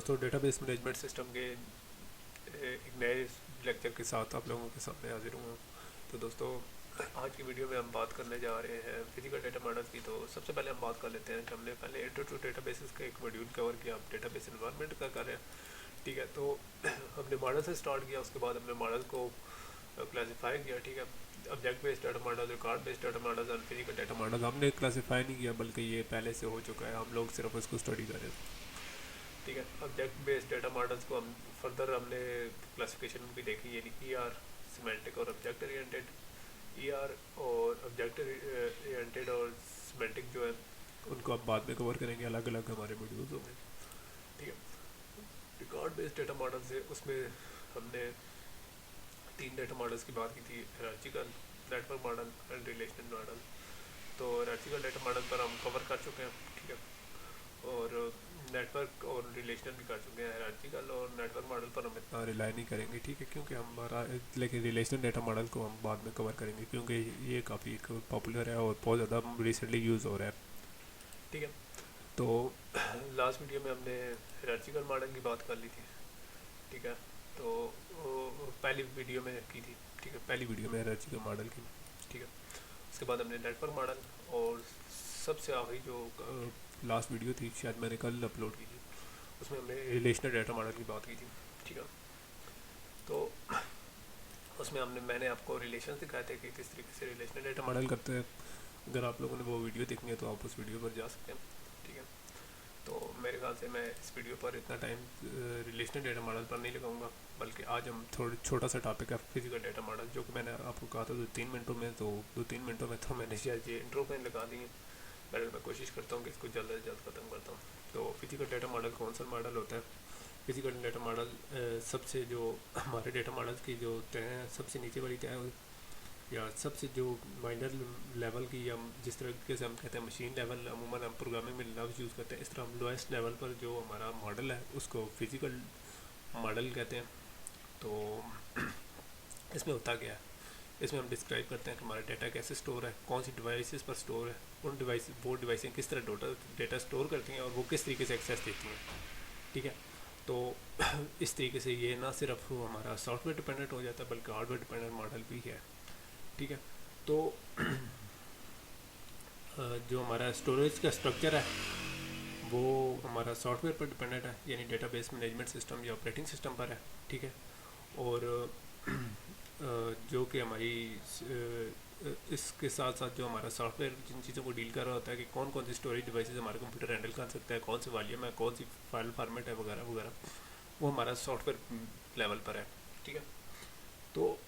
दोस्तों data base management system के एक नए लेक्चर के साथ आप लोगों के सामने हाजिर हुआ हूँ। तो दोस्तों आज की वीडियो में हम बात करने जा रहे हैं फिजिकल डेटा मॉडल्स की। तो सबसे पहले हम बात कर लेते हैं कि हमने पहले इंट्रो टू डेटा बेसिस का एक मॉड्यूल कवर किया, हम डेटा बेस इन्वायरमेंट का कर रहे हैं। ठीक है, तो हमने मॉडल से स्टार्ट किया, उसके बाद हमने मॉडल को क्लासीफाई किया। ठीक है, object based data model, record based data model और फिजिकल डाटा मॉडल हमने क्लासीफाई नहीं किया, बल्कि ये पहले से हो चुका है, हम लोग सिर्फ इसको स्टडी कर रहे हैं। ठीक है, ऑब्जेक्ट बेस्ड डाटा मॉडल्स को हम फर्दर हमने क्लासिफिकेशन भी देखी, यानी ER सिमेंटिक और ऑब्जेक्ट ओरिएंटेड। ER और ऑब्जेक्ट ओरिएंटेड और सिमेंटिक जो है उनको अब बाद में कवर करेंगे, अलग अलग हमारे वीडियोज़ होंगे। ठीक है, रिकॉर्ड बेस्ड डाटा मॉडल्स है, उसमें हमने 3 डाटा मॉडल्स की बात की थी, hierarchical, network model and relational model. तो हायरार्चिकल डाटा मॉडल पर हम कवर कर चुके हैं। ठीक है, और नेटवर्क और रिलेशनल भी कर चुके हैं। हायरार्चिकल और नेटवर्क मॉडल पर हम इतना रिलाई नहीं करेंगे, ठीक है, क्योंकि हमारा लेकिन रिलेशनल डाटा मॉडल को हम बाद में कवर करेंगे, क्योंकि ये काफ़ी पॉपुलर है और बहुत ज़्यादा रिसेंटली यूज़ हो रहा है। ठीक है, तो लास्ट वीडियो में हमने हायरार्चिकल मॉडल की बात कर ली थी। ठीक है, तो पहली वीडियो में की थी। ठीक है, पहली वीडियो में हायरार्चिकल मॉडल की। ठीक है, उसके बाद हमने नेटवर्क मॉडल, और सबसे आखिरी जो लास्ट वीडियो थी, शायद मैंने कल अपलोड की थी, उसमें हमने रिलेशनल डाटा मॉडल की बात की थी। ठीक है, तो उसमें मैंने आपको रिलेशन दिखाए थे कि किस तरीके से रिलेशनल डाटा मॉडल करते हैं। अगर आप लोगों ने वो वीडियो देखनी है तो आप उस वीडियो पर जा सकते हैं। ठीक है, तो मेरे ख्याल से मैं इस वीडियो पर इतना टाइम रिलेशनल डाटा मॉडल पर नहीं लगाऊंगा, बल्कि आज हम थोड़ा छोटा सा टॉपिक है फिजिकल डाटा मॉडल, जो कि मैंने आपको कहा था 2-3 मिनटों में। तो 2-3 मिनटों में तो मैंने शायद ये इंट्रो में लगा दी है, मैं कोशिश करता हूँ कि इसको जल्द से जल्द ख़त्म करता हूँ। तो फिजिकल डाटा मॉडल कौन सा मॉडल होता है? फिजिकल डाटा मॉडल सबसे जो हमारे डाटा मॉडल्स की जो तय है, सबसे नीचे वाली तय या सबसे जो माइनर लेवल की, या जिस तरीके से हम कहते हैं मशीन लेवल, अमूमन हम प्रोग्रामिंग में लफ्ज़ यूज़ करते हैं, इस तरह हम लोएस्ट लेवल पर जो हमारा मॉडल है उसको फिजिकल मॉडल कहते हैं। तो इसमें होता क्या है, इसमें हम डिस्क्राइब करते हैं कि हमारा डाटा कैसे स्टोर है, कौन सी डिवाइसेस पर स्टोर है, वो डिवाइसें किस तरह डाटा स्टोर करती हैं और वो किस तरीके से एक्सेस देती हैं। ठीक है, तो इस तरीके से ये ना सिर्फ हमारा सॉफ्टवेयर डिपेंडेंट हो जाता है, बल्कि हार्डवेयर डिपेंडेंट मॉडल भी है। ठीक है, तो जो हमारा स्टोरेज का स्ट्रक्चर है वो हमारा सॉफ्टवेयर पर डिपेंडेंट है, यानी डेटाबेस मैनेजमेंट सिस्टम या ऑपरेटिंग सिस्टम पर है। ठीक है, और जो कि हमारी इसके साथ साथ जो हमारा सॉफ्टवेयर जिन चीज़ों को डील कर रहा होता है कि कौन कौन सी स्टोरेज डिवाइसेस हमारा कंप्यूटर हैंडल कर सकता है, कौन सी वॉल्यूम है, कौन सी फाइल फॉर्मेट है, वगैरह वगैरह, वो हमारा सॉफ्टवेयर लेवल पर है। ठीक है, तो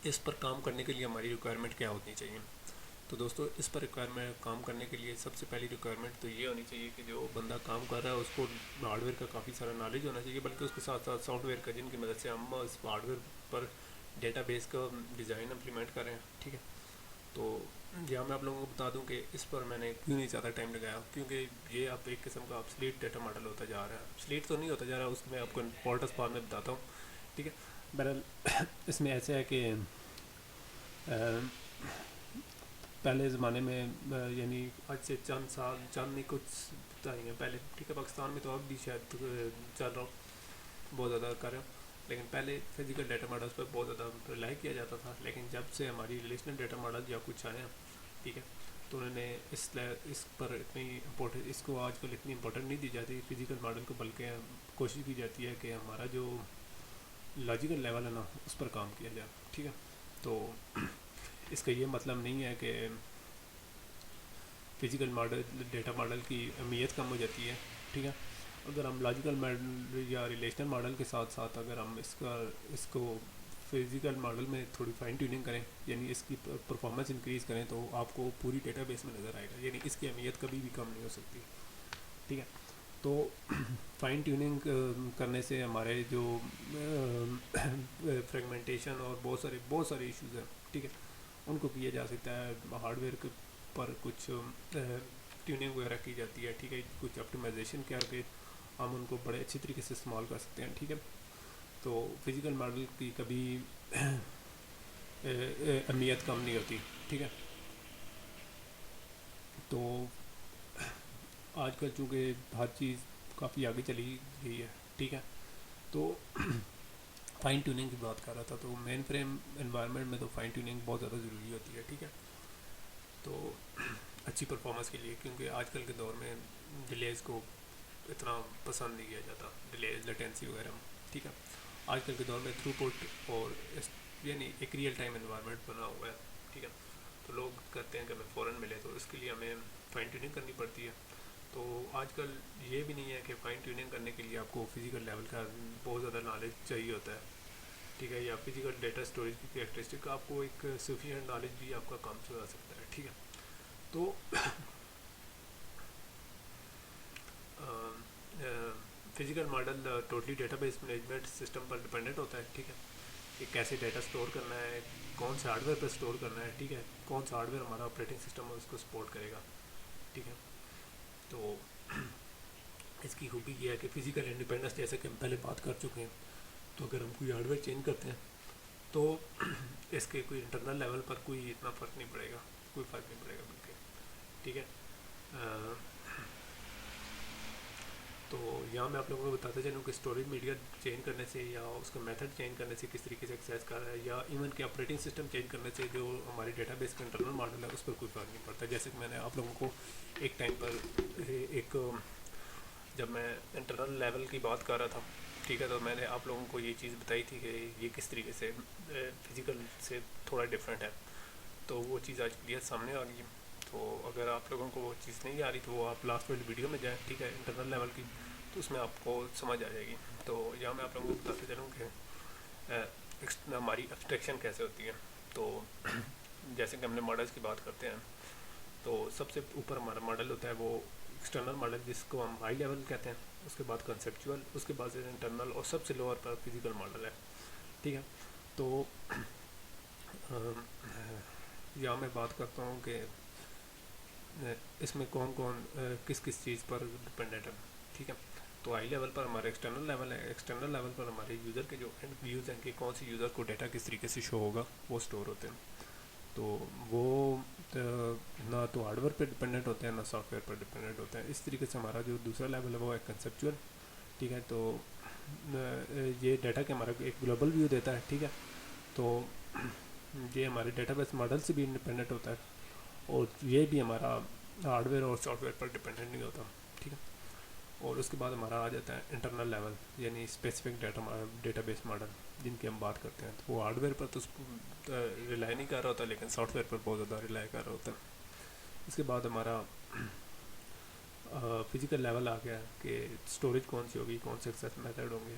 इस पर काम करने के लिए हमारी रिक्वायरमेंट क्या होनी चाहिए? तो दोस्तों इस पर रिक्वायरमेंट काम करने के लिए सबसे पहली रिक्वायरमेंट तो ये होनी चाहिए कि जो बंदा काम कर रहा है उसको हार्डवेयर का काफ़ी सारा नॉलेज होना चाहिए, बल्कि उसके साथ साथ सॉफ्टवेयर का, जिनकी मदद से हम इस हार्डवेयर पर डेटाबेस का डिज़ाइन इम्प्लीमेंट करें। ठीक है, तो यहाँ मैं आप लोगों को बता दूँ कि इस पर मैंने क्यों नहीं ज़्यादा टाइम लगाया, क्योंकि ये आप एक किस्म का ऑब्सलीट डाटा मॉडल होता जा रहा है। ऑब्सलीट तो नहीं होता जा रहा, उसमें मैं आपको इम्पोर्टेंस बाद में बताता हूँ। ठीक है, बहरहाल इसमें ऐसे है कि पहले ज़माने में, यानी आज से चंद नहीं कुछ बताएंगे पहले, ठीक है, पाकिस्तान में तो अब भी शायद चल रहा हूँ, बहुत ज़्यादा कर रहा हूँ, लेकिन पहले फिजिकल डाटा मॉडल्स पर बहुत ज़्यादा रिलाई किया जाता था। लेकिन जब से हमारी रिलेशनल डाटा मॉडल या कुछ आए हैं, ठीक है, तो उन्होंने इस पर इसको आजकल इतनी इंपॉर्टेंट नहीं दी जाती फिजिकल मॉडल को, बल्कि कोशिश की जाती है कि हमारा जो लॉजिकल लेवल है ना, उस पर काम किया जाए। ठीक है, तो इसका ये मतलब नहीं है कि फिजिकल मॉडल डाटा मॉडल की अहमियत कम हो जाती है। ठीक है, अगर हम लॉजिकल मॉडल या रिलेशनल मॉडल के साथ साथ अगर हम इसको फिजिकल मॉडल में थोड़ी फाइन ट्यूनिंग करें, यानी इसकी परफॉर्मेंस इंक्रीज़ करें, तो आपको पूरी डेटाबेस में नज़र आएगा, यानी इसकी अहमियत कभी भी कम नहीं हो सकती। ठीक है, तो फाइन ट्यूनिंग करने से हमारे जो फ्रेगमेंटेशन और बहुत सारे इश्यूज़ हैं, ठीक है, उनको किया जा सकता है। हार्डवेयर के पर कुछ ट्यूनिंग वगैरह की जाती है। ठीक है, कुछ ऑप्टिमाइजेशन करके हम उनको बड़े अच्छी तरीके से इस्तेमाल कर सकते हैं। ठीक है, तो फिजिकल मॉडल की कभी अहमियत कम नहीं होती। ठीक है, तो آج کل چونکہ ہر چیز کافی آگے چلی گئی ہے، ٹھیک ہے، تو فائن ٹیوننگ کی بات کر رہا تھا، تو مین فریم انوائرمنٹ میں تو فائن ٹیوننگ بہت زیادہ ضروری ہوتی ہے، ٹھیک ہے، تو اچھی پرفارمنس کے لیے، کیونکہ آج کل کے دور میں ڈیلیز کو اتنا پسند نہیں کیا جاتا، ڈیلیز لیٹنسی وغیرہ، ٹھیک ہے، آج کل کے دور میں تھرو پٹ اور یعنی ایک ریئل ٹائم انوائرمنٹ بنا ہوا ہے، ٹھیک ہے، تو لوگ کہتے ہیں کہ ہمیں فوراً ملے، تو اس کے لیے ہمیں فائن ٹیوننگ کرنی پڑتی ہے. تو آج کل یہ بھی نہیں ہے کہ فائن ٹیوننگ کرنے کے لیے آپ کو فزیکل لیول کا بہت زیادہ نالج چاہیے ہوتا ہے، ٹھیک ہے، یا فزیکل ڈیٹا اسٹوریج کی کریکٹرسٹک، آپ کو ایک سفیشینٹ نالج بھی آپ کا کام چلا سکتا ہے، ٹھیک ہے. تو physical model totally database management system پر ڈپینڈنٹ ہوتا ہے، ٹھیک ہے، کہ کیسے ڈیٹا اسٹور کرنا ہے، کون سے ہارڈ ویئر پہ اسٹور کرنا ہے، ٹھیک ہے، کون سا ہارڈ ویئر ہمارا آپریٹنگ سسٹم اس کو سپورٹ کرے گا، ٹھیک ہے. تو اس کی خوبی یہ ہے کہ فزیکل انڈیپینڈنس، جیسے کہ ہم پہلے بات کر چکے ہیں، تو اگر ہم کوئی ہارڈ ویئر چینج کرتے ہیں تو اس کے کوئی انٹرنل لیول پر کوئی اتنا فرق نہیں پڑے گا، کوئی فرق نہیں پڑے گا بالکل، ٹھیک ہے. تو یہاں میں آپ لوگوں کو بتاتے چلوں کہ اسٹوریج میڈیا چینج کرنے سے یا اس کا میتھڈ چینج کرنے سے کس طریقے سے ایکسیس کر رہا ہے، یا ایون کہ آپریٹنگ سسٹم چینج کرنے سے جو ہماری ڈیٹا بیس کا انٹرنل ماڈل ہے اس پر کوئی فرق نہیں پڑتا. جیسے کہ میں نے آپ لوگوں کو ایک ٹائم پر ایک جب میں انٹرنل لیول کی بات کر رہا تھا، ٹھیک ہے، تو میں نے آپ لوگوں کو یہ چیز بتائی تھی کہ یہ کس طریقے سے فزیکل سے تھوڑا ڈفرینٹ ہے، تو وہ چیز آج کلیئر سامنے آ گئی ہے. تو اگر آپ لوگوں کو وہ چیز نہیں آ رہی تو وہ آپ لاسٹ والی ویڈیو میں جائیں، ٹھیک ہے، انٹرنل لیول کی، تو اس میں آپ کو سمجھ آ جائے گی. تو یہاں میں آپ لوگوں کو بتاتے چلوں کہ ہماری ایبسٹریکشن کیسے ہوتی ہے. تو جیسے کہ ہم نے ماڈلس کی بات کرتے ہیں، تو سب سے اوپر ہمارا ماڈل ہوتا ہے وہ ایکسٹرنل ماڈل، جس کو ہم ہائی لیول کہتے ہیں، اس کے بعد کنسیپچول، اس کے بعد انٹرنل، اور سب سے لوور پر فزیکل ماڈل ہے، ٹھیک ہے. تو یہاں میں بات کرتا ہوں کہ اس میں کون کون کس کس چیز پر ڈپینڈنٹ ہے، ٹھیک ہے. تو ہائی لیول پر ہمارا ایکسٹرنل لیول ہے، ایکسٹرنل لیول پر ہمارے یوزر کے جو اینڈ ویوز ہیں کہ کون سی یوزر کو ڈیٹا کس طریقے سے شو ہوگا وہ اسٹور ہوتے ہیں. تو وہ نہ تو ہارڈ ویئر پہ ڈپینڈنٹ ہوتے ہیں نہ سافٹ ویئر پر ڈپینڈنٹ ہوتے ہیں. اس طریقے سے ہمارا جو دوسرا لیول ہے وہ ہے کنسیپچول، ٹھیک ہے. تو یہ ڈیٹا کے ہمارا ایک گلوبل ویو دیتا ہے، ٹھیک ہے. تو یہ ہمارے ڈیٹا بیس ماڈل سے بھی انڈیپینڈنٹ ہوتا ہے، اور یہ بھی ہمارا ہارڈ ویئر اور سافٹ ویئر پر ڈپینڈنٹ نہیں ہوتا، ٹھیک ہے. اور اس کے بعد ہمارا آ جاتا ہے انٹرنل لیول، یعنی اسپیسیفک ڈیٹا بیس ماڈل جن کی ہم بات کرتے ہیں. تو وہ ہارڈ ویئر پر تو ریلائی نہیں کر رہا ہوتا، لیکن سافٹ ویئر پر بہت زیادہ ریلائی کر رہا ہوتا ہے. اس کے بعد ہمارا فزیکل لیول آ گیا کہ اسٹوریج کون سی ہوگی، کون سے ایکسیس میتھڈ ہوں گے.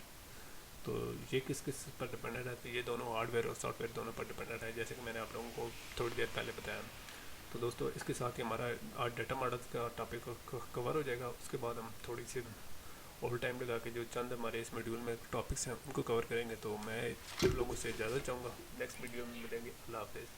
تو یہ کس کس پر ڈپینڈنٹ ہے، تو یہ دونوں ہارڈ ویئر اور سافٹ ویئر دونوں پر ڈپینڈنٹ ہے، جیسے کہ میں نے آپ لوگوں کو تھوڑی دیر پہلے بتایا. تو دوستو اس کے ساتھ ہی ہمارا آج ڈیٹا ماڈلس کا ٹاپک کور ہو جائے گا. اس کے بعد ہم تھوڑی سی اور ٹائم لگا کے جو چند ہمارے اس میڈیول میں ٹاپکس ہیں ان کو کور کریں گے. تو میں آپ لوگوں سے اجازت چاہوں گا، نیکسٹ ویڈیو میں ملیں گے. اللہ حافظ.